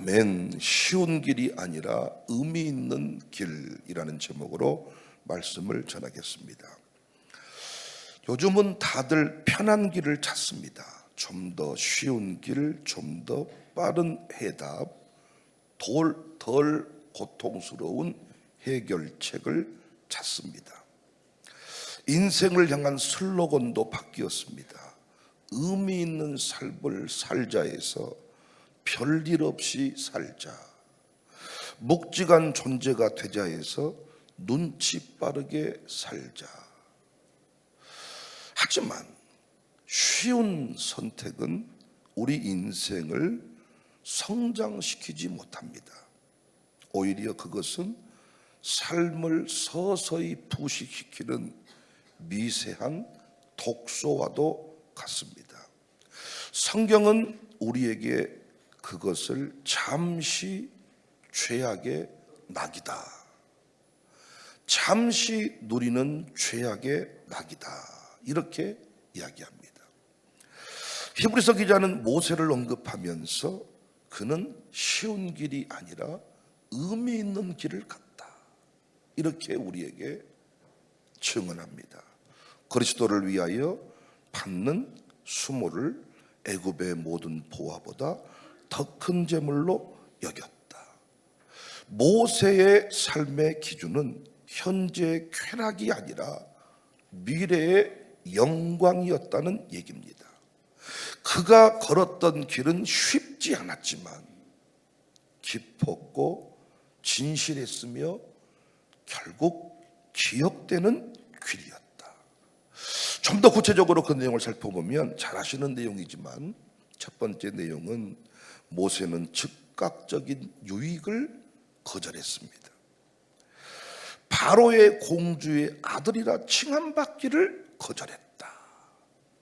아멘. 쉬운 길이 아니라 의미 있는 길이라는 제목으로 말씀을 전하겠습니다. 요즘은 다들 편한 길을 찾습니다. 좀 더 쉬운 길, 좀 더 빠른 해답, 덜 고통스러운 해결책을 찾습니다. 인생을 향한 슬로건도 바뀌었습니다. 의미 있는 삶을 살자에서 별일 없이 살자, 묵직한 존재가 되자에서 눈치 빠르게 살자. 하지만 쉬운 선택은 우리 인생을 성장시키지 못합니다. 오히려 그것은 삶을 서서히 부식시키는 미세한 독소와도 같습니다. 성경은 우리에게 그것을 잠시 죄악의 낙이다, 잠시 누리는 죄악의 낙이다, 이렇게 이야기합니다. 히브리서 기자는 모세를 언급하면서 그는 쉬운 길이 아니라 의미 있는 길을 갔다, 이렇게 우리에게 증언합니다. 그리스도를 위하여 받는 수모를 애굽의 모든 보화보다 더 큰 재물로 여겼다. 모세의 삶의 기준은 현재의 쾌락이 아니라 미래의 영광이었다는 얘기입니다. 그가 걸었던 길은 쉽지 않았지만 깊었고 진실했으며 결국 기억되는 길이었다. 좀 더 구체적으로 그 내용을 살펴보면 잘 아시는 내용이지만, 첫 번째 내용은 모세는 즉각적인 유익을 거절했습니다. 바로의 공주의 아들이라 칭함받기를 거절했다.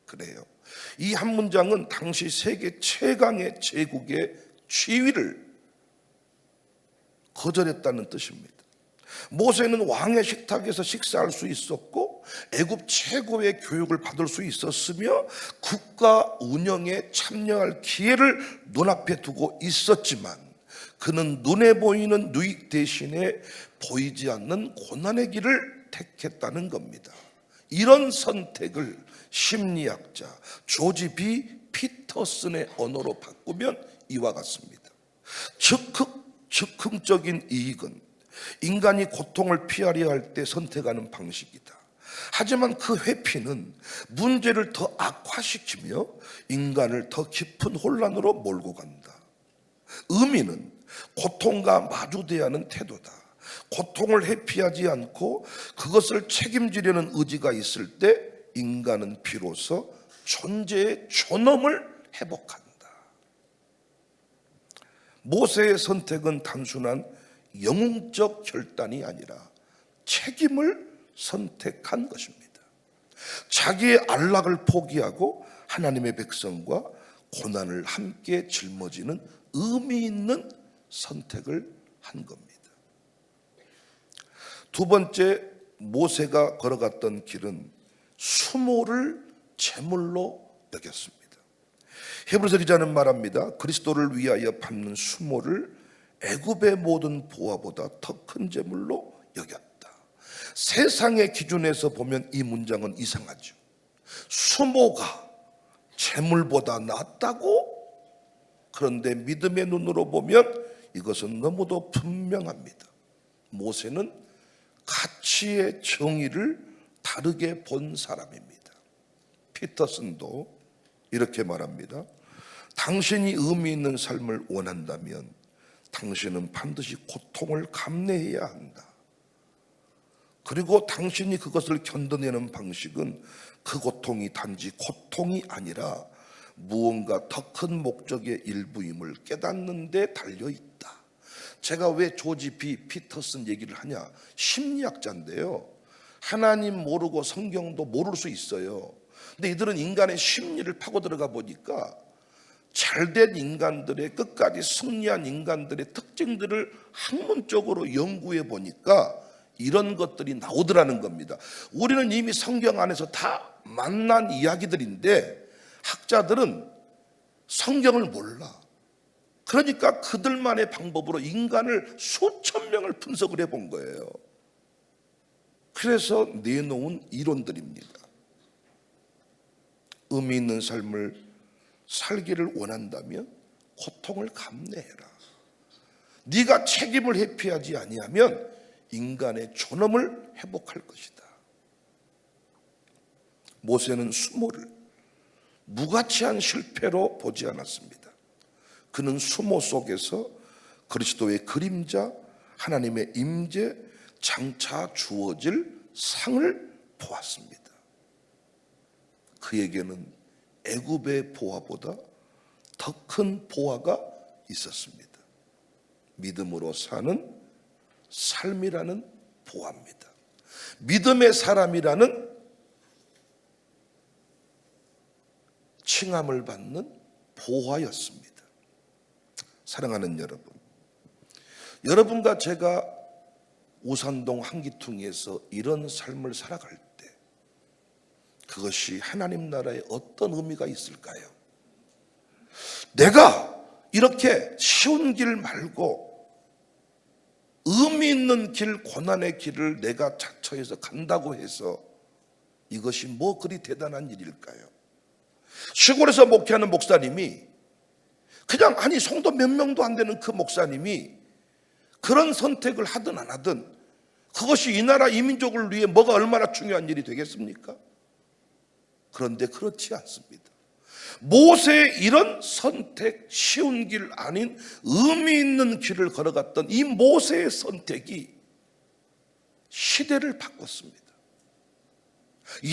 그래요. 이 한 문장은 당시 세계 최강의 제국의 지위를 거절했다는 뜻입니다. 모세는 왕의 식탁에서 식사할 수 있었고 애굽 최고의 교육을 받을 수 있었으며 국가 운영에 참여할 기회를 눈앞에 두고 있었지만, 그는 눈에 보이는 유익 대신에 보이지 않는 고난의 길을 택했다는 겁니다. 이런 선택을 심리학자 조지 B 피터슨의 언어로 바꾸면 이와 같습니다. 즉흥적인 이익은 인간이 고통을 피하려 할 때 선택하는 방식이다. 하지만 그 회피는 문제를 더 악화시키며 인간을 더 깊은 혼란으로 몰고 간다. 의미는 고통과 마주대야 하는 태도다. 고통을 회피하지 않고 그것을 책임지려는 의지가 있을 때 인간은 비로소 존재의 존엄을 회복한다. 모세의 선택은 단순한 영웅적 결단이 아니라 책임을 선택한 것입니다. 자기의 안락을 포기하고 하나님의 백성과 고난을 함께 짊어지는 의미 있는 선택을 한 겁니다. 두 번째, 모세가 걸어갔던 길은 수모를 제물로 여겼습니다. 히브리서 기자는 말합니다. 그리스도를 위하여 받는 수모를 애굽의 모든 보화보다 더 큰 제물로 여겼다. 세상의 기준에서 보면 이 문장은 이상하죠. 수모가 제물보다 낫다고? 그런데 믿음의 눈으로 보면 이것은 너무도 분명합니다. 모세는 가치의 정의를 다르게 본 사람입니다. 피터슨도 이렇게 말합니다. 당신이 의미 있는 삶을 원한다면 당신은 반드시 고통을 감내해야 한다. 그리고 당신이 그것을 견뎌내는 방식은 그 고통이 단지 고통이 아니라 무언가 더 큰 목적의 일부임을 깨닫는 데 달려있다. 제가 왜 조지 B 피터슨 얘기를 하냐? 심리학자인데요. 하나님 모르고 성경도 모를 수 있어요. 근데 이들은 인간의 심리를 파고 들어가 보니까 잘된 인간들의, 끝까지 승리한 인간들의 특징들을 학문적으로 연구해 보니까 이런 것들이 나오더라는 겁니다. 우리는 이미 성경 안에서 다 만난 이야기들인데 학자들은 성경을 몰라. 그러니까 그들만의 방법으로 인간을 수천 명을 분석을 해본 거예요. 그래서 내놓은 이론들입니다. 의미 있는 삶을 살기를 원한다면 고통을 감내해라. 네가 책임을 회피하지 아니하면 인간의 존엄을 회복할 것이다. 모세는 수모를 무가치한 실패로 보지 않았습니다. 그는 수모 속에서 그리스도의 그림자, 하나님의 임재, 장차 주어질 상을 보았습니다. 그에게는 애굽의 보화보다 더 큰 보화가 있었습니다. 믿음으로 사는 삶이라는 보화입니다. 믿음의 사람이라는 칭함을 받는 보화였습니다. 사랑하는 여러분, 여러분과 제가 우산동 한기퉁에서 이런 삶을 살아갈 때 그것이 하나님 나라에 어떤 의미가 있을까요? 내가 이렇게 쉬운 길 말고 의미 있는 길, 고난의 길을 내가 자처해서 간다고 해서 이것이 뭐 그리 대단한 일일까요? 시골에서 목회하는 목사님이 그냥 성도 몇 명도 안 되는 그 목사님이 그런 선택을 하든 안 하든 그것이 이 나라 이 민족을 위해 뭐가 얼마나 중요한 일이 되겠습니까? 그런데 그렇지 않습니다. 모세의 이런 선택, 쉬운 길 아닌 의미 있는 길을 걸어갔던 이 모세의 선택이 시대를 바꿨습니다.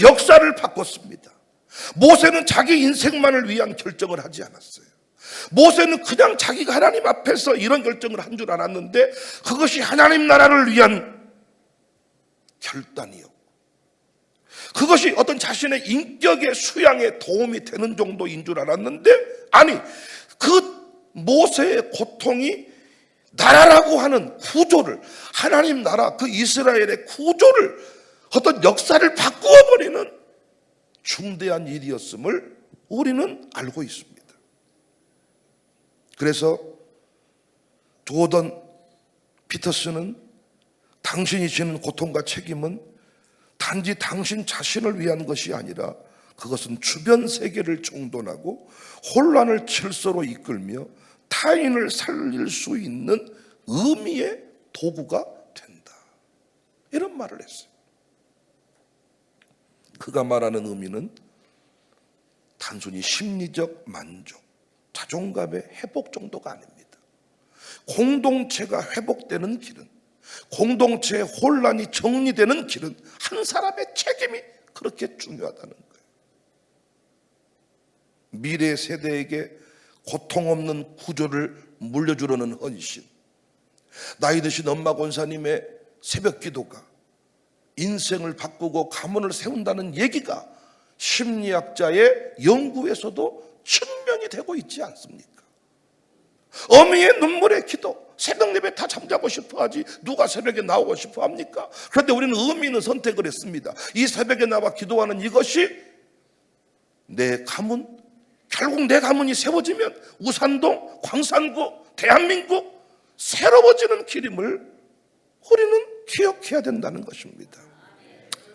역사를 바꿨습니다. 모세는 자기 인생만을 위한 결정을 하지 않았어요. 모세는 그냥 자기가 하나님 앞에서 이런 결정을 한 줄 알았는데 그것이 하나님 나라를 위한 결단이었고 그것이 어떤 자신의 인격의 수양에 도움이 되는 정도인 줄 알았는데 아니, 그 모세의 고통이 나라라고 하는 구조를, 하나님 나라 그 이스라엘의 구조를, 어떤 역사를 바꾸어버리는 중대한 일이었음을 우리는 알고 있습니다. 그래서 조던 피터슨은 당신이 지는 고통과 책임은 단지 당신 자신을 위한 것이 아니라 그것은 주변 세계를 총론하고 혼란을 질서로 이끌며 타인을 살릴 수 있는 의미의 도구가 된다. 이런 말을 했어요. 그가 말하는 의미는 단순히 심리적 만족, 자존감의 회복 정도가 아닙니다. 공동체가 회복되는 길은, 공동체의 혼란이 정리되는 길은 한 사람의 책임이 그렇게 중요하다는 거예요. 미래 세대에게 고통 없는 구조를 물려주려는 헌신, 나이 드신 엄마 권사님의 새벽 기도가 인생을 바꾸고 가문을 세운다는 얘기가 심리학자의 연구에서도 증명이 되고 있지 않습니까? 어미의 눈물의 기도, 새벽 예배 다 잠자고 싶어 하지 누가 새벽에 나오고 싶어 합니까? 그런데 우리는 의미 있는 선택을 했습니다. 이 새벽에 나와 기도하는 이것이 내 가문, 결국 내 가문이 세워지면 우산동, 광산구, 대한민국 새로워지는 길임을 우리는 기억해야 된다는 것입니다.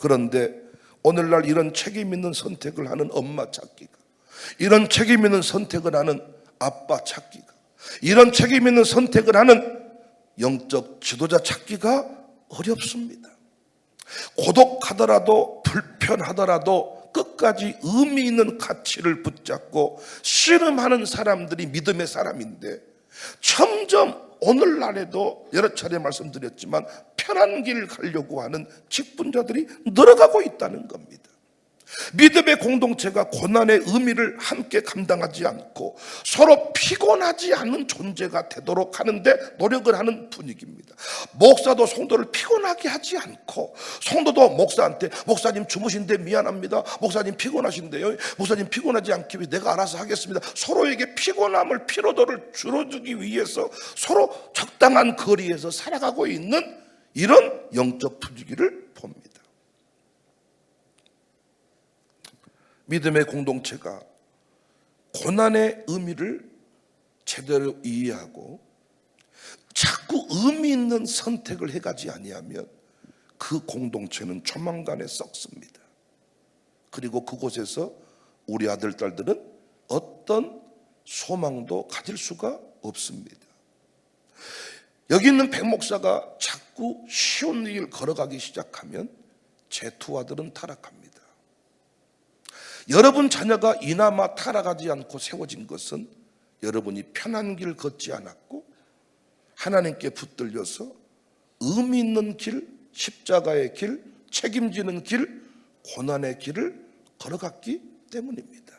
그런데 오늘날 이런 책임 있는 선택을 하는 엄마 찾기가, 이런 책임 있는 선택을 하는 아빠 찾기가, 이런 책임 있는 선택을 하는 영적 지도자 찾기가 어렵습니다. 고독하더라도 불편하더라도 끝까지 의미 있는 가치를 붙잡고 씨름하는 사람들이 믿음의 사람인데 점점 오늘날에도 여러 차례 말씀드렸지만 편한 길 가려고 하는 직분자들이 늘어가고 있다는 겁니다. 믿음의 공동체가 고난의 의미를 함께 감당하지 않고 서로 피곤하지 않는 존재가 되도록 하는데 노력을 하는 분위기입니다. 목사도 성도를 피곤하게 하지 않고 성도도 목사한테 목사님 주무신데 미안합니다. 목사님 피곤하신데요. 목사님 피곤하지 않기 위해 내가 알아서 하겠습니다. 서로에게 피곤함을 피로도를 줄여주기 위해서 서로 적당한 거리에서 살아가고 있는 이런 영적 분위기를 봅니다. 믿음의 공동체가 고난의 의미를 제대로 이해하고 자꾸 의미 있는 선택을 해가지 아니하면 그 공동체는 조만간에 썩습니다. 그리고 그곳에서 우리 아들, 딸들은 어떤 소망도 가질 수가 없습니다. 여기 있는 백 목사가 자꾸 쉬운 길 걸어가기 시작하면 제 두 아들은 타락합니다. 여러분 자녀가 이나마 타락하지 않고 세워진 것은 여러분이 편한 길 걷지 않았고 하나님께 붙들려서 의미 있는 길, 십자가의 길, 책임지는 길, 고난의 길을 걸어갔기 때문입니다.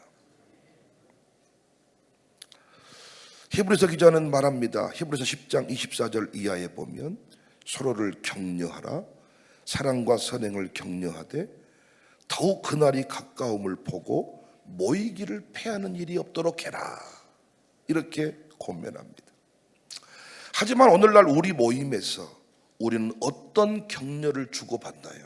히브리서 기자는 말합니다. 히브리서 10장 24절 이하에 보면 서로를 격려하라. 사랑과 선행을 격려하되 더욱 그날이 가까움을 보고 모이기를 패하는 일이 없도록 해라. 이렇게 권면합니다. 하지만 오늘날 우리 모임에서 우리는 어떤 격려를 주고받나요?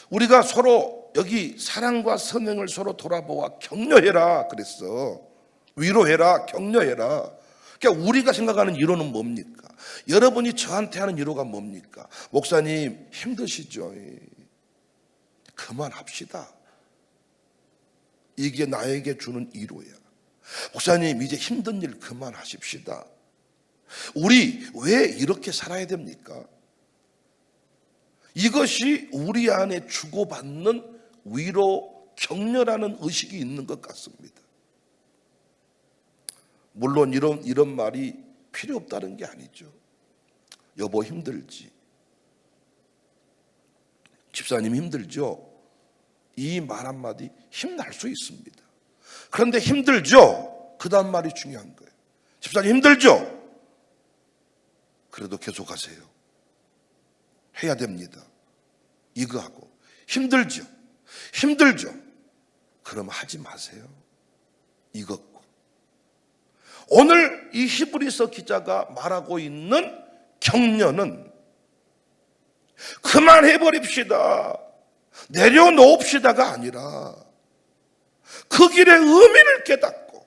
우리가 서로 여기 사랑과 선행을 서로 돌아보아 격려해라 그랬어. 위로해라, 격려해라. 그러니까 우리가 생각하는 위로는 뭡니까? 여러분이 저한테 하는 위로가 뭡니까? 목사님 힘드시죠? 그만합시다. 이게 나에게 주는 위로야. 목사님 이제 힘든 일 그만하십시다. 우리 왜 이렇게 살아야 됩니까? 이것이 우리 안에 주고받는 위로, 격려라는 의식이 있는 것 같습니다. 물론 이런 말이 필요 없다는 게 아니죠. 여보 힘들지? 집사님 힘들죠? 이 말 한마디 힘날 수 있습니다. 그런데 힘들죠? 그 다음 말이 중요한 거예요. 집사님 힘들죠? 그래도 계속하세요. 해야 됩니다. 이거 하고. 힘들죠? 힘들죠? 그럼 하지 마세요. 이거. 오늘 이 히브리서 기자가 말하고 있는 격려는 그만해버립시다, 내려놓읍시다가 아니라 그 길의 의미를 깨닫고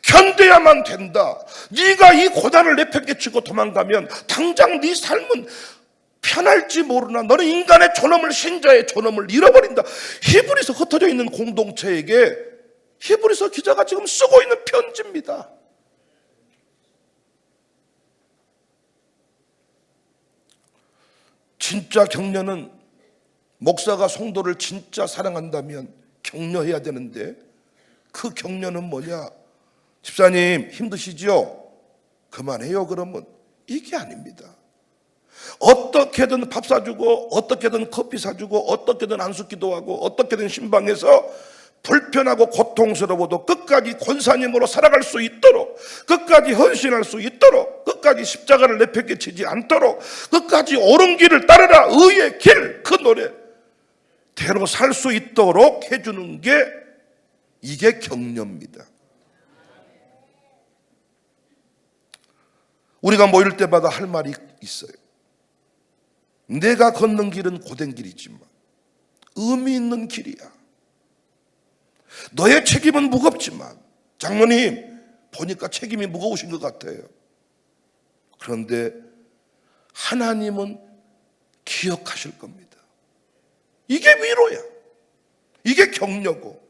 견뎌야만 된다. 네가 이 고난을 내팽개치고 도망가면 당장 네 삶은 편할지 모르나 너는 인간의 존엄을, 신자의 존엄을 잃어버린다. 히브리서 흩어져 있는 공동체에게 히브리서 기자가 지금 쓰고 있는 편지입니다. 진짜 격려는 목사가 성도를 진짜 사랑한다면 격려해야 되는데 그 격려는 뭐냐? 집사님 힘드시죠? 그만해요. 그러면 이게 아닙니다. 어떻게든 밥 사주고 어떻게든 커피 사주고 어떻게든 안수 기도하고 어떻게든 신방해서 불편하고 고통스러워도 끝까지 권사님으로 살아갈 수 있도록, 끝까지 헌신할 수 있도록, 끝까지 십자가를 내팽개치지 않도록, 끝까지 옳은 길을 따르라, 의의 길, 그 노래 대로 살 수 있도록 해주는 게 이게 격려입니다. 우리가 모일 때마다 할 말이 있어요. 내가 걷는 길은 고된 길이지만 의미 있는 길이야. 너의 책임은 무겁지만, 장로님 보니까 책임이 무거우신 것 같아요. 그런데 하나님은 기억하실 겁니다. 이게 위로야. 이게 격려고.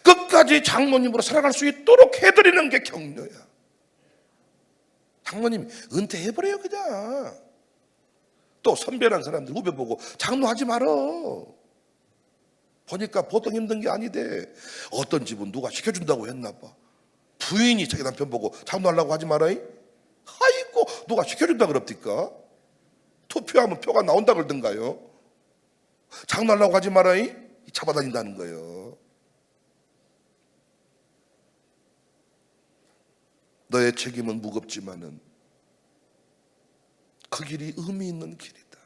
끝까지 장로님으로 살아갈 수 있도록 해드리는 게 격려야. 장로님 은퇴해버려요 그냥. 또 선배란 사람들 후배 보고 장로하지 말어. 보니까 보통 힘든 게 아니대. 어떤 집은 누가 시켜준다고 했나 봐. 부인이 자기 남편 보고 장로하려고 하지 말아이. 아이고 누가 시켜준다 그럽니까? 투표하면 표가 나온다 그러던가요. 장로하려고 하지 말아이. 잡아다닌다는 거예요. 너의 책임은 무겁지만은 그 길이 의미 있는 길이다.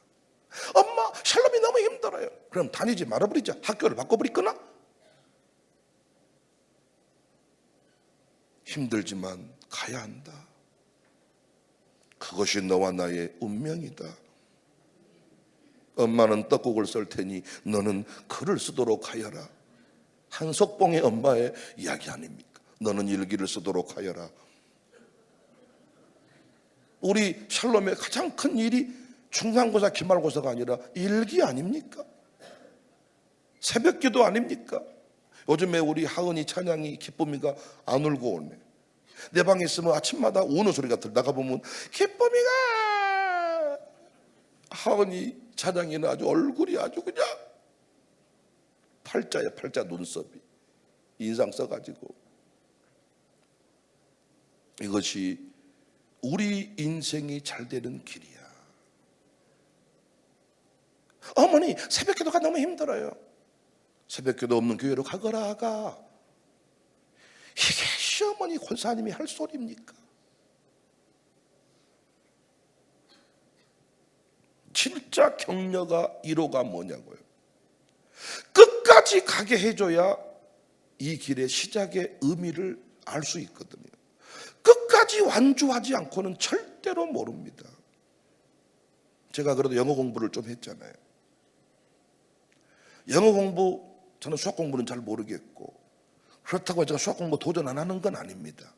엄마 샬롬이 너무 힘들어요. 그럼 다니지 말아버리자. 학교를 바꿔버리거나. 힘들지만 가야 한다. 그것이 너와 나의 운명이다. 엄마는 떡국을 썰 테니 너는 글을 쓰도록 하여라. 한석봉의 엄마의 이야기 아닙니까? 너는 일기를 쓰도록 하여라. 우리 샬롬의 가장 큰 일이 중간고사 기말고사가 아니라 일기 아닙니까? 새벽기도 아닙니까? 요즘에 우리 하은이 찬양이 기쁨이가 안 울고 오네. 내 방에 있으면 아침마다 우는 소리가 들려. 나가보면 기쁨이가, 하은이 찬양이는 아주 얼굴이 아주 그냥 팔자야, 팔자 눈썹이 인상 써가지고. 이것이 우리 인생이 잘 되는 길이야. 어머니 새벽기도가 너무 힘들어요. 새벽기도 없는 교회로 가거라 가. 이게 시어머니 권사님이 할 소리입니까? 진짜 격려가 1호가 뭐냐고요. 끝까지 가게 해줘야 이 길의 시작의 의미를 알 수 있거든요. 끝까지 완주하지 않고는 절대로 모릅니다. 제가 그래도 영어 공부를 좀 했잖아요. 영어 공부, 저는 수학 공부는 잘 모르겠고, 그렇다고 제가 수학 공부 도전 안 하는 건 아닙니다.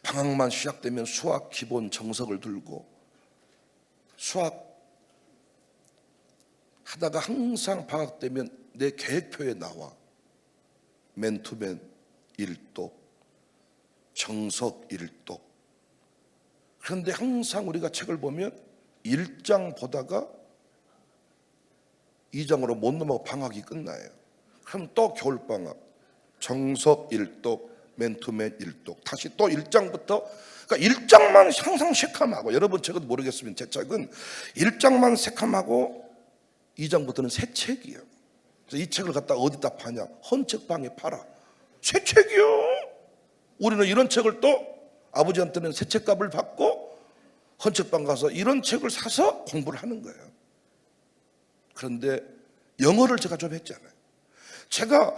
방학만 시작되면 수학 기본 정석을 들고 수학 하다가 항상 방학 되면 내 계획표에 나와 맨투맨 1독, 정석 1독. 그런데 항상 우리가 책을 보면 1장 보다가 2장으로 못 넘어가 방학이 끝나요. 그럼 또 겨울방학, 정석 1독, 맨투맨 1독, 다시 또 1장부터. 그러니까 1장만 항상 새카마고, 여러분 책은 모르겠으면 제 책은 1장만 새카마고 2장부터는 새 책이에요. 그래서 이 책을 갖다 어디다 파냐? 헌책방에 팔아. 새 책이요. 우리는 이런 책을 또 아버지한테는 새 책값을 받고 헌책방 가서 이런 책을 사서 공부를 하는 거예요. 그런데 영어를 제가 좀 했잖아요. 제가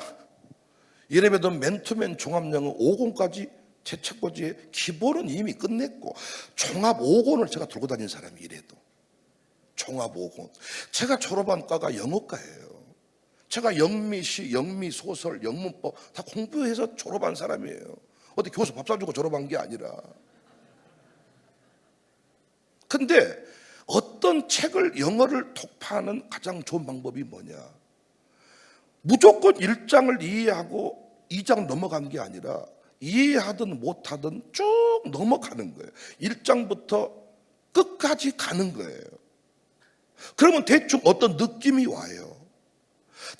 이래봬도 맨투맨 종합영어 5권까지 제 책꽂이에 기본은 이미 끝냈고 종합 5권을 제가 들고 다닌 사람이 이래도 종합 5권. 제가 졸업한 과가 영어과예요. 제가 영미시, 영미소설, 영문법 다 공부해서 졸업한 사람이에요. 어디 교수 밥 사주고 졸업한 게 아니라. 근데 어떤 책을, 영어를 독파하는 가장 좋은 방법이 뭐냐? 무조건 1장을 이해하고 2장 넘어간 게 아니라 이해하든 못하든 쭉 넘어가는 거예요. 1장부터 끝까지 가는 거예요. 그러면 대충 어떤 느낌이 와요.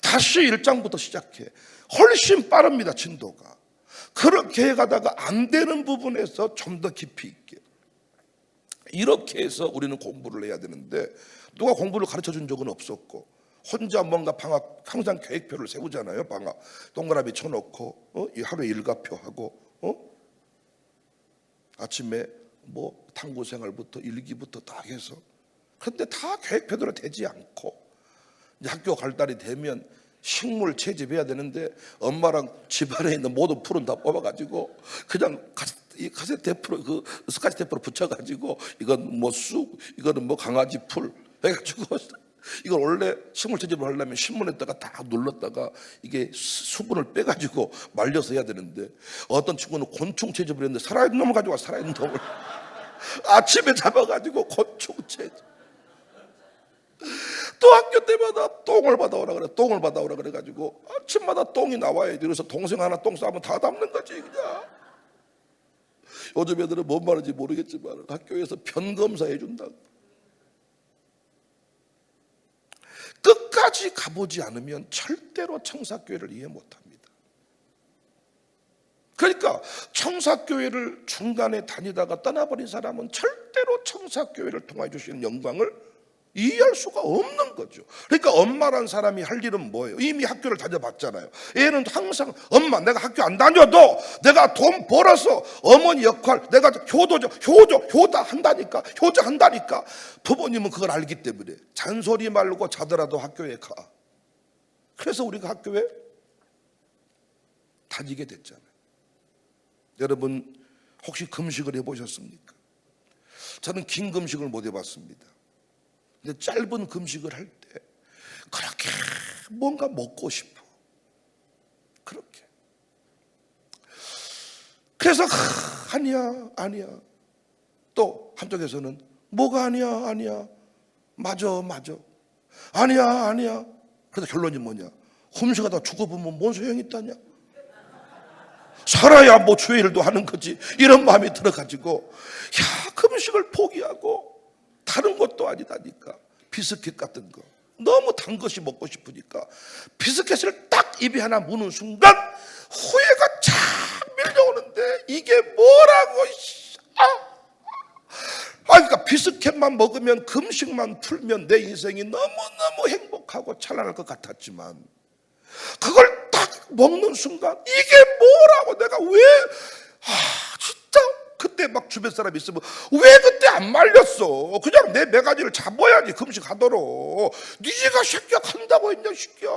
다시 1장부터 시작해. 훨씬 빠릅니다, 진도가. 그렇게 해가다가 안 되는 부분에서 좀 더 깊이 있게. 이렇게 해서 우리는 공부를 해야 되는데, 누가 공부를 가르쳐 준 적은 없었고, 혼자 뭔가 방학 항상 계획표를 세우잖아요. 방학 동그라미 쳐놓고 하루에 일과표하고 아침에 뭐 탐구생활부터 일기부터 다 해서. 그런데 다 계획표대로 되지 않고 이제 학교 갈 날이 되면 식물 채집해야 되는데 엄마랑 집안에 있는 모든 풀은 다 뽑아가지고 그냥 카세트 테이프로, 그 스카치 테이프로 붙여가지고 이건 뭐 쑥, 이거는 뭐 강아지 풀 해가지고, 이걸 원래 식물 채집을 하려면 신문에다가 다 눌렀다가 이게 수분을 빼가지고 말려서 해야 되는데, 어떤 친구는 곤충 채집을 했는데 살아있는 놈을 가지고 와. 살아있는 놈을 아침에 잡아가지고 곤충 채집. 또 학교 때마다 똥을 받아오라 그래. 똥을 받아오라 그래가지고 아침마다 똥이 나와야 돼. 그래서 동생 하나 똥 싸면 다 담는 거지 그냥. 요즘 애들은 뭔 말인지 모르겠지만 학교에서 변검사 해준다고. 끝까지 가보지 않으면 절대로 청사교회를 이해 못합니다. 그러니까 청사교회를 중간에 다니다가 떠나버린 사람은 절대로 청사교회를 통해 주시는 영광을 이해할 수가 없는 거죠. 그러니까 엄마란 사람이 할 일은 뭐예요? 이미 학교를 다녀봤잖아요. 얘는 항상 엄마, 내가 학교 안 다녀도 내가 돈 벌어서 어머니 역할, 내가 효자 한다니까. 부모님은 그걸 알기 때문에 잔소리 말고 자더라도 학교에 가. 그래서 우리가 학교에 다니게 됐잖아요. 여러분 혹시 금식을 해보셨습니까? 저는 긴 금식을 못 해봤습니다. 근데 짧은 금식을 할 때 그렇게 뭔가 먹고 싶어. 그렇게 그래서 아니야 아니야. 또 한쪽에서는 뭐가 아니야 아니야. 맞아 아니야 아니야. 그래서 결론이 뭐냐? 홈쇼가다 죽어보면 뭔 소용이 있다냐? 살아야 뭐 주의 일도 하는 거지. 이런 마음이 들어가지고 금식을 포기하고 다른 것도 아니다니까. 비스킷 같은 거 너무 단 것이 먹고 싶으니까 비스킷을 딱 입에 하나 무는 순간 후회가 착 밀려오는데 이게 뭐라고. 그러니까 비스켓만 먹으면 금식만 풀면 내 인생이 너무너무 행복하고 찬란할 것 같았지만 그걸 딱 먹는 순간 이게 뭐라고. 내가 왜 진짜 그때 막 주변 사람이 있으면 왜 그때 안 말렸어. 그냥 내 매가지를 잡아야지 금식하도록. 네가 새끼야 간다고 했냐 새끼야.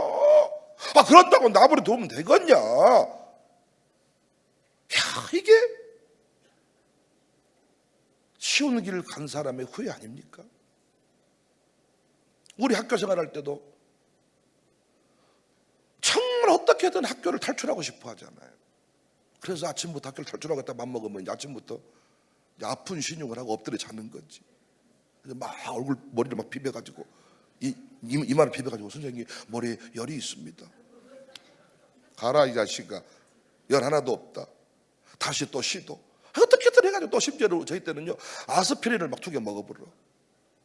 그런다고 나버려 두면 되겠냐. 이게 쉬운 길을 간 사람의 후회 아닙니까? 우리 학교 생활할 때도 정말 어떻게든 학교를 탈출하고 싶어 하잖아요. 그래서 아침부터 학교를 탈출하겠다 맘먹으면 아침부터 아픈 신용을 하고 엎드려 자는 거지. 막 얼굴 머리를 막 비벼가지고 이마를 비벼가지고 선생님 머리에 열이 있습니다. 가라 이 자식아. 열 하나도 없다. 다시 또 시도. 어떻게든 해가지고 또 심지어는 저희 때는요 아스피린을 막 2개 먹어버려.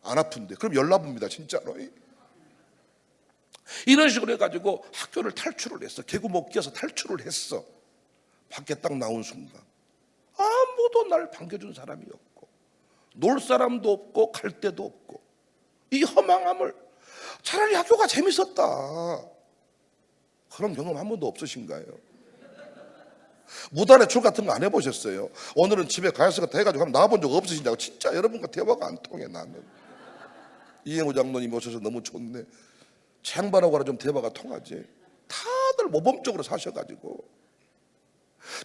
안 아픈데. 그럼 열 나붑니다 진짜로. 이런 식으로 해가지고 학교를 탈출을 했어. 개구 못 껴서 탈출을 했어. 밖에 딱 나온 순간 아무도 날 반겨준 사람이 없고 놀 사람도 없고 갈 데도 없고 이 허망함을 차라리 학교가 재밌었다. 그런 경험 한 번도 없으신가요? 무단외출 같은 거 안 해보셨어요? 오늘은 집에 가야서 같다 해가지고 한번 나와본 적 없으시냐고. 진짜 여러분과 대화가 안 통해. 나는 이행우 장로님 오셔서 너무 좋네. 장반하고는 좀 대화가 통하지. 다들 모범적으로 사셔가지고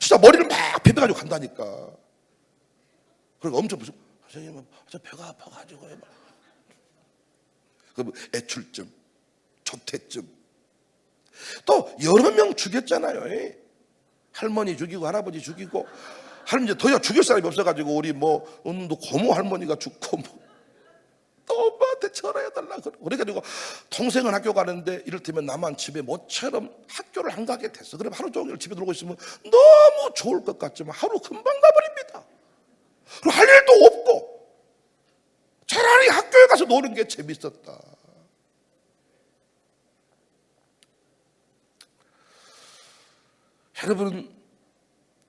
진짜 머리를 막 비벼가지고 간다니까. 그리고 엄청 무슨 선생님은 저 배가 아파가지고 그 애출증, 조퇴증. 또 여러 명 죽였잖아요. 할머니 죽이고 할아버지 죽이고. 할머니 더 죽일 사람이 없어가지고 우리 또 고모 할머니가 죽고 또 엄마한테 전화해달라고. 그래가지고 동생은 학교 가는데 이를테면 나만 집에 모처럼 학교를 안 가게 됐어. 그럼 하루 종일 집에 놀고 있으면 너무 좋을 것 같지만 하루 금방 가버립니다. 그리고 할 일도 없고 차라리 학교에 가서 노는 게 재밌었다. 여러분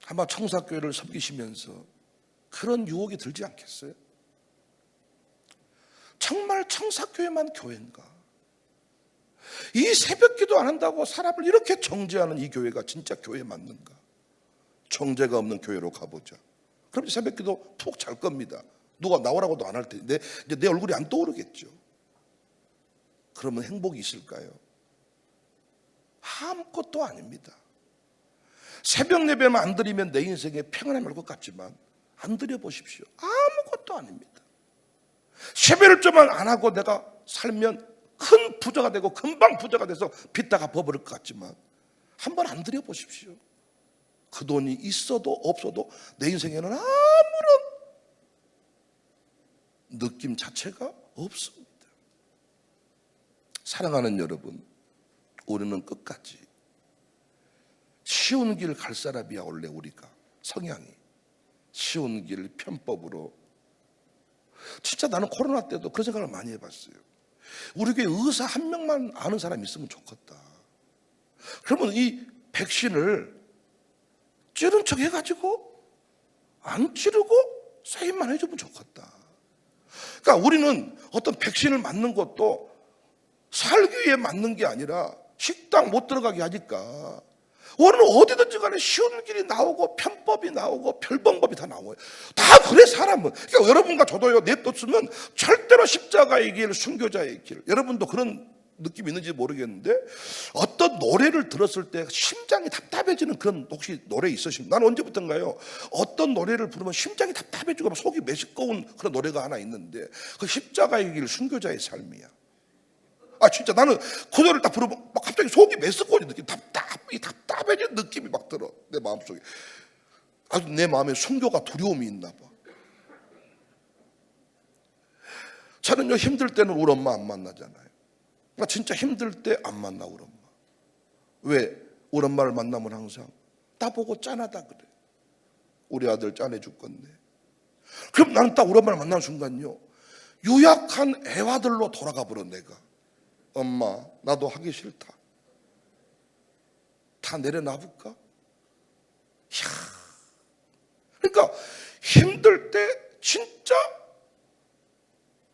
아마 청사교회를 섬기시면서 그런 유혹이 들지 않겠어요? 정말 청사교회만 교회인가? 이 새벽기도 안 한다고 사람을 이렇게 정죄하는 이 교회가 진짜 교회 맞는가? 정죄가 없는 교회로 가보자. 그럼 새벽기도 푹 잘 겁니다. 누가 나오라고도 안 할 텐데 이제 내 얼굴이 안 떠오르겠죠. 그러면 행복이 있을까요? 아무것도 아닙니다. 새벽 예배만 안 드리면 내 인생에 평안함이 올 것 같지만 안 드려보십시오. 아무것도 아닙니다. 세배를 좀만 안 하고 내가 살면 큰 부자가 되고 금방 부자가 돼서 빚 다 갚아버릴 것 같지만 한번 안 드려보십시오. 그 돈이 있어도 없어도 내 인생에는 아무런 느낌 자체가 없습니다. 사랑하는 여러분, 우리는 끝까지 쉬운 길 갈 사람이야. 원래 우리가 성향이 쉬운 길 편법으로. 진짜 나는 코로나 때도 그런 생각을 많이 해봤어요. 우리 교회 의사 한 명만 아는 사람이 있으면 좋겠다. 그러면 이 백신을 찌른 척 해가지고 안 찌르고 사인만 해주면 좋겠다. 그러니까 우리는 어떤 백신을 맞는 것도 살기 위해 맞는 게 아니라 식당 못 들어가게 하니까 오늘 어디든지 간에 쉬운 길이 나오고 편법이 나오고 별방법이 다 나와요. 다 그래 사람은. 그러니까 여러분과 저도요 냅뒀으면 절대로 십자가의 길, 순교자의 길. 여러분도 그런 느낌이 있는지 모르겠는데 어떤 노래를 들었을 때 심장이 답답해지는 그런 혹시 노래 있으신가요? 나는 언제부턴가요 어떤 노래를 부르면 심장이 답답해지고 속이 메시꺼운 그런 노래가 하나 있는데 그 십자가의 길, 순교자의 삶이야. 진짜 나는 그 노래를 딱 부르면 막 갑자기 속이 메스꺼워지는 느낌, 답답해지는 느낌이 막 들어 내 마음속에. 아주 내 마음에 순교가 두려움이 있나 봐. 저는요, 힘들 때는 우리 엄마 안 만나잖아요. 나 진짜 힘들 때 안 만나, 우리 엄마. 왜? 우리 엄마를 만나면 항상 나보고 짠하다 그래. 우리 아들 짠해 줄 건데. 그럼 나는 딱 우리 엄마를 만나는 순간요, 유약한 애화들로 돌아가 버려. 내가 엄마 나도 하기 싫다. 다 내려놔볼까? 이야. 그러니까 힘들 때 진짜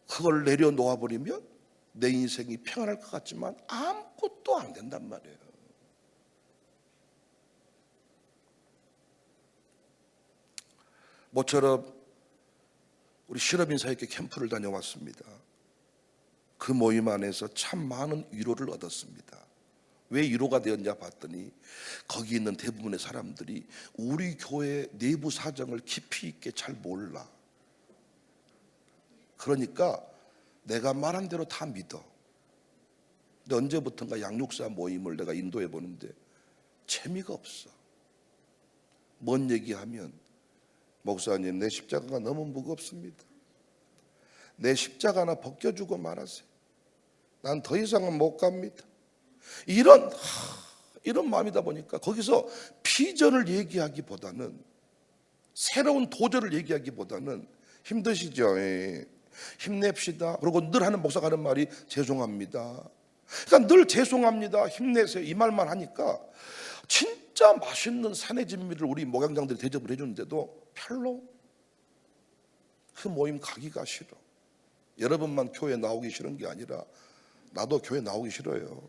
그걸 내려놓아 버리면 내 인생이 평안할 것 같지만 아무것도 안 된단 말이에요. 모처럼 우리 실업인사회계 캠프를 다녀왔습니다. 그 모임 안에서 참 많은 위로를 얻었습니다. 왜 위로가 되었냐 봤더니 거기 있는 대부분의 사람들이 우리 교회 내부 사정을 깊이 있게 잘 몰라. 그러니까 내가 말한 대로 다 믿어. 근데 언제부턴가 양육사 모임을 내가 인도해 보는데 재미가 없어. 뭔 얘기하면 목사님 내 십자가가 너무 무겁습니다. 내 십자가 하나 벗겨주고 말하세요. 난 더 이상은 못 갑니다. 이런 마음이다 보니까 거기서 비전을 얘기하기보다는, 새로운 도전을 얘기하기보다는 힘드시죠? 예. 힘냅시다. 그리고 늘 하는 목사가 하는 말이 죄송합니다. 그러니까 늘 죄송합니다, 힘내세요 이 말만 하니까 진짜 맛있는 산의 진미를 우리 목양장들이 대접을 해주는데도 별로 그 모임 가기가 싫어. 여러분만 교회 나오기 싫은 게 아니라 나도 교회 나오기 싫어요.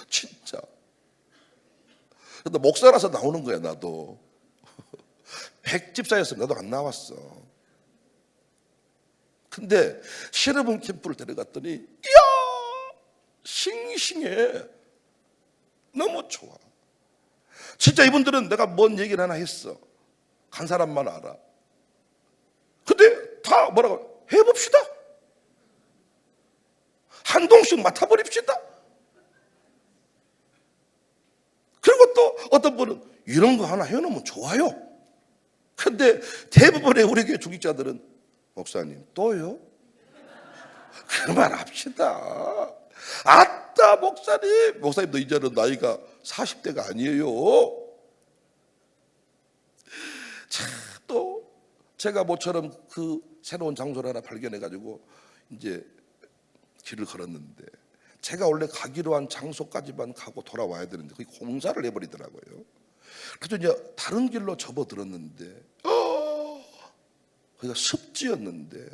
진짜. 근데 목사라서 나오는 거야. 나도 100집사였으면 나도 안 나왔어. 근데 실업은 캠프를 데려갔더니 이야 싱싱해. 너무 좋아. 진짜 이분들은 내가 뭔 얘기를 하나 했어, 간 사람만 알아. 근데 다 뭐라고 해봅시다. 한 동씩 맡아버립시다. 그리고 또 어떤 분은 이런 거 하나 해놓으면 좋아요. 근데 대부분의 우리 교회 중직자들은 목사님 또요? 그만합시다. 아따 목사님도 이제는 나이가 40대가 아니에요. 자, 또 제가 모처럼 그 새로운 장소를 하나 발견해가지고 이제 길을 걸었는데, 제가 원래 가기로 한 장소까지만 가고 돌아와야 되는데 거기 공사를 해버리더라고요. 그래서 이제 다른 길로 접어들었는데 거기가 습지였는데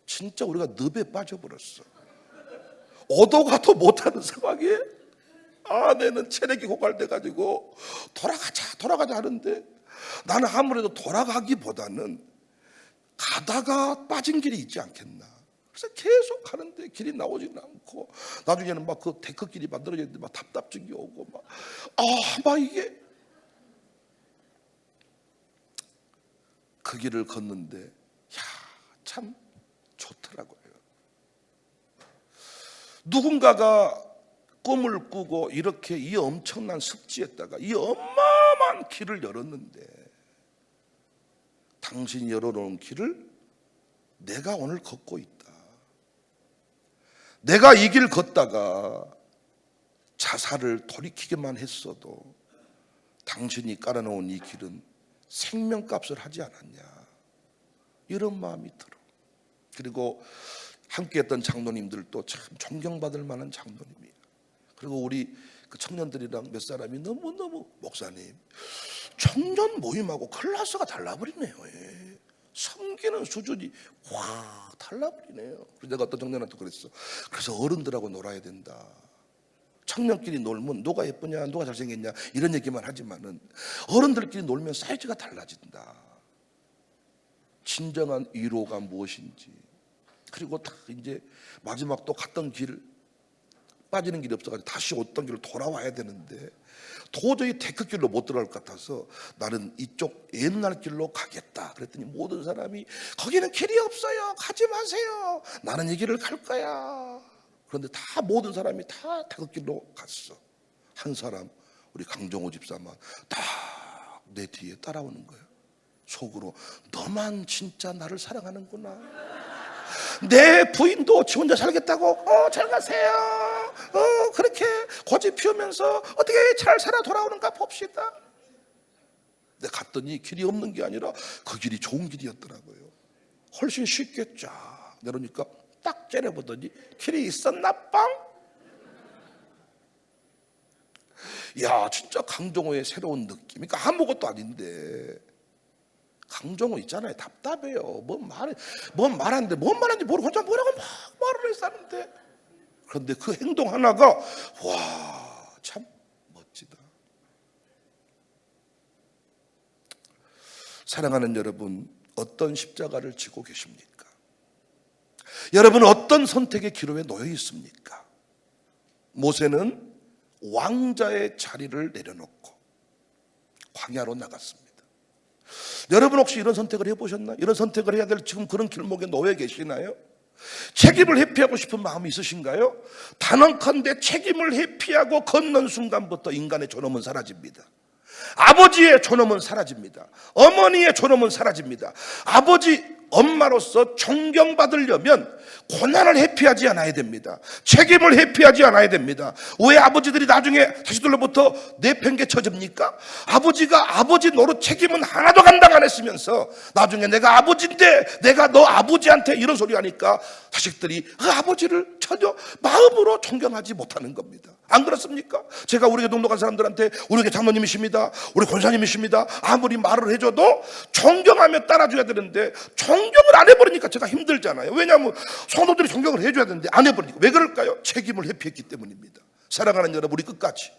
진짜 우리가 늪에 빠져버렸어. 오도 가도 못하는 상황에 아내는 체력이 고갈돼가지고 돌아가자 하는데, 나는 아무래도 돌아가기보다는 가다가 빠진 길이 있지 않겠나. 그래서 계속 가는데 길이 나오지는 않고, 나중에는 막 그 데크길이 만들어져 있는데 막 답답증이 오고 막 이게 그 길을 걷는데 참 좋더라고요. 누군가가 꿈을 꾸고 이렇게 이 엄청난 습지에다가 이 어마어마한 길을 열었는데, 당신이 열어놓은 길을 내가 오늘 걷고 있다. 내가 이 길 걷다가 자살을 돌이키기만 했어도 당신이 깔아놓은 이 길은 생명값을 하지 않았냐, 이런 마음이 들어. 그리고 함께했던 장로님들도 참 존경받을 만한 장로님이에요. 그리고 우리 그 청년들이랑 몇 사람이 너무너무 목사님 청년 모임하고 클래스가 달라버리네요. 섬기는 수준이 확 달라버리네요. 그래서 내가 어떤 청년한테 그랬어. 그래서 어른들하고 놀아야 된다. 청년끼리 놀면 누가 예쁘냐, 누가 잘생겼냐 이런 얘기만 하지만은 어른들끼리 놀면 사이즈가 달라진다. 진정한 위로가 무엇인지. 그리고 다 이제 마지막 또 갔던 길, 빠지는 길이 없어가지고 다시 어떤 길로 돌아와야 되는데 도저히 데크길로 못 들어갈 것 같아서 나는 이쪽 옛날 길로 가겠다 그랬더니 모든 사람이 거기는 길이 없어요, 가지 마세요, 나는 이 길을 갈 거야. 그런데 다 모든 사람이 다 데크길로 갔어. 한 사람 우리 강정호 집사만 딱 내 뒤에 따라오는 거예요. 속으로 너만 진짜 나를 사랑하는구나. 내 부인도 지 혼자 살겠다고 잘 가세요. 그렇게 고집 피우면서 어떻게 잘 살아 돌아오는가 봅시다. 근데 갔더니 길이 없는 게 아니라 그 길이 좋은 길이었더라고요. 훨씬 쉽게 쫙 내려오니까 딱 째려보더니 길이 있었나 빵? 야, 진짜 강정호의 새로운 느낌. 그러니까 아무것도 아닌데 강정호 있잖아요. 답답해요. 뭔 말하는데 뭔 말하는지 모르고 혼자 뭐라고 막 말을 했었는데, 그런데 그 행동 하나가 와, 참 멋지다. 사랑하는 여러분, 어떤 십자가를 지고 계십니까? 여러분은 어떤 선택의 기로에 놓여 있습니까? 모세는 왕자의 자리를 내려놓고 광야로 나갔습니다. 여러분 혹시 이런 선택을 해보셨나요? 이런 선택을 해야 될 지금 그런 길목에 놓여 계시나요? 책임을 회피하고 싶은 마음이 있으신가요? 단언컨대 책임을 회피하고 걷는 순간부터 인간의 존엄은 사라집니다. 아버지의 존엄은 사라집니다. 어머니의 존엄은 사라집니다. 아버지, 엄마로서 존경받으려면 고난을 회피하지 않아야 됩니다. 책임을 회피하지 않아야 됩니다. 왜 아버지들이 나중에 자식들로부터 내팽개쳐집니까? 아버지가 아버지 노릇 책임은 하나도 감당 안 했으면서 나중에 내가 아버지인데 내가 너 아버지한테 이런 소리 하니까 자식들이 그 아버지를 전혀 마음으로 존경하지 못하는 겁니다. 안 그렇습니까? 제가 우리 교회 동독한 사람들한테 우리 교회 장로님이십니다, 우리 권사님이십니다 아무리 말을 해줘도 존경하며 따라줘야 되는데 존경을 안 해버리니까 제가 힘들잖아요. 왜냐하면 성도들이 존경을 해줘야 되는데 안 해버리니까. 왜 그럴까요? 책임을 회피했기 때문입니다. 사랑하는 여러분, 우리 끝까지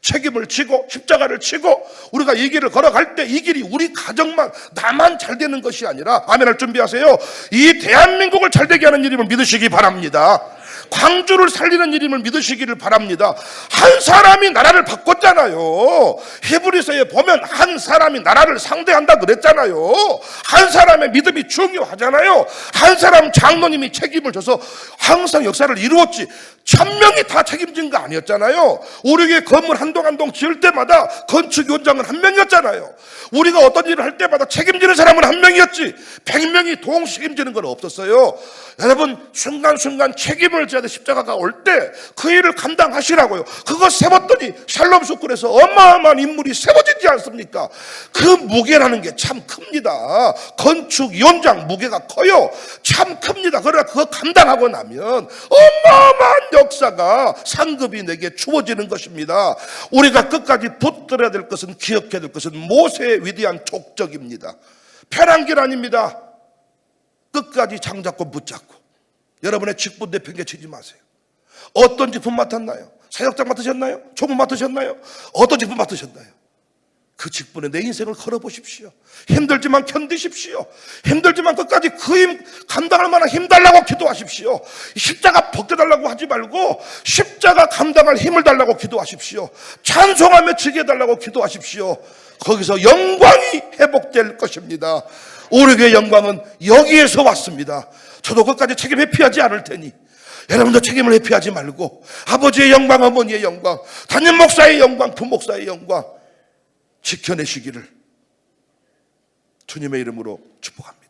책임을 지고 십자가를 지고 우리가 이 길을 걸어갈 때 이 길이 우리 가정만 나만 잘 되는 것이 아니라, 아멘을 준비하세요, 이 대한민국을 잘 되게 하는 일임을 믿으시기 바랍니다. 광주를 살리는 일임을 믿으시기를 바랍니다. 한 사람이 나라를 바꿨잖아요. 히브리서에 보면 한 사람이 나라를 상대한다 그랬잖아요. 한 사람의 믿음이 중요하잖아요. 한 사람 장로님이 책임을 져서 항상 역사를 이루었지 1000명이 다 책임진 거 아니었잖아요. 우리 교회 건물 한 동 한 동 지을 때마다 건축위원장은 한 명이었잖아요. 우리가 어떤 일을 할 때마다 책임지는 사람은 한 명이었지 100명이 동시 책임지는 건 없었어요. 여러분, 순간순간 책임을 져야 돼. 십자가가 올 때 그 일을 감당하시라고요. 그거 세웠더니 샬롬 스쿨에서 어마어마한 인물이 세워지지 않습니까? 그 무게라는 게 참 큽니다. 건축위원장 무게가 커요. 참 큽니다. 그러나 그거 감당하고 나면 어마어마한 역사가 상급이 내게 주어지는 것입니다. 우리가 끝까지 붙들어야 될 것은, 기억해야 될 것은 모세의 위대한 족적입니다. 편한 길 아닙니다. 끝까지 장잡고 붙잡고. 여러분의 직분 내팽개치지 마세요. 어떤 직분 맡았나요? 사역장 맡으셨나요? 총무 맡으셨나요? 어떤 직분 맡으셨나요? 그 직분에 내 인생을 걸어보십시오. 힘들지만 견디십시오. 힘들지만 끝까지 그 힘 감당할 만한 힘 달라고 기도하십시오. 십자가 벗겨달라고 하지 말고 십자가 감당할 힘을 달라고 기도하십시오. 찬송하며 지게 해달라고 기도하십시오. 거기서 영광이 회복될 것입니다. 우리 교회의 영광은 여기에서 왔습니다. 저도 끝까지 책임 회피하지 않을 테니 여러분도 책임을 회피하지 말고 아버지의 영광, 어머니의 영광, 담임 목사의 영광, 부목사의 영광 지켜내시기를 주님의 이름으로 축복합니다.